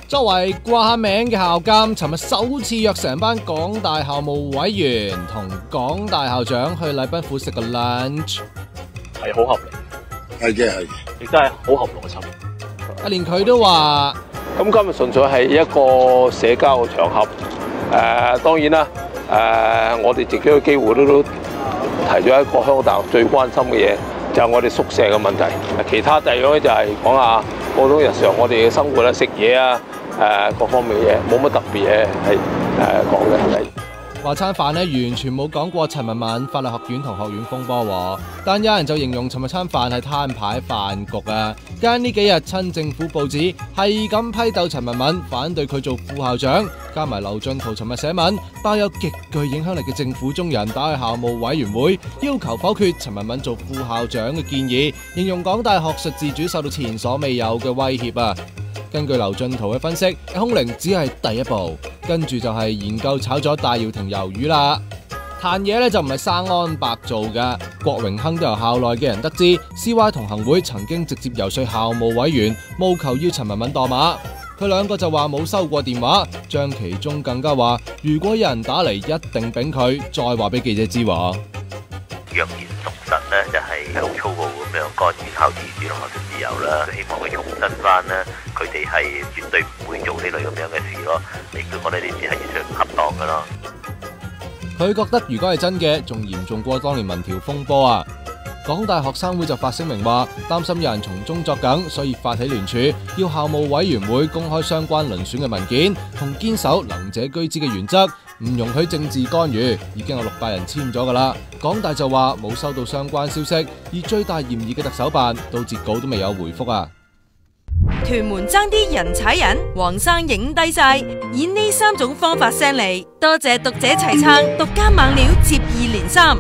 作為掛下名嘅校監，尋日首次約成班港大校務委員同港大校長去禮賓府食個 lunch， 係好合理，係嘅，亦都係好合邏輯。連佢都話：咁今日純粹係一個社交嘅場合，當然啦，我哋自己嘅機會都提咗一個香港大學最關心嘅嘢，就係我哋宿舍嘅問題。其他第二樣咧就係講下普通日常我哋嘅生活啦、食嘢啊。各方面嘅嘢冇乜特別嘢係講嘅。話餐飯呢完全冇講過陳文敏法律學院同學院風波，但有人就形容尋日餐飯係攤牌飯局啊！間呢幾日親政府報紙係咁批鬥陳文敏，反對佢做副校長，加埋劉進圖尋日寫文，爆有極具影響力嘅政府中人打去校務委員會，要求否決陳文敏做副校長嘅建議，形容港大學術自主受到前所未有嘅威脅啊！根據劉進圖嘅分析，空靈只係第一步，跟住就係研究炒咗戴耀廷魷魚啦。壇嘢咧就唔係生安白做㗎，郭榮鏗都由校內嘅人得知 CY 同行會曾經直接游說校務委員，務求要陳文敏墮馬。佢兩個就話冇收過電話，張其中更加話如果有人打嚟，一定抦佢，再話俾記者知話。若然屬實呢，就係好粗暴咁樣干預校自主同學術自由啦。希望佢重申翻呢，佢哋係絕對唔會做呢類咁樣嘅事咯。亦都覺得呢啲係完全唔恰當噶咯。佢覺得如果係真嘅，仲嚴重過當年民調風波啊！港大學生會就發聲明話，擔心有人從中作梗，所以發起聯署，要校務委員會公開相關遴選嘅文件，同堅守能者居之嘅原則，唔容許政治干預。已經有600人簽咗噶啦。港大就話冇收到相關消息，而最大嫌疑嘅特首辦到截稿都未有回覆啊！屯門爭啲人踩人，黃生影低晒，以呢3種方法 send 嚟，多謝讀者齊撐，獨家猛料接二連三。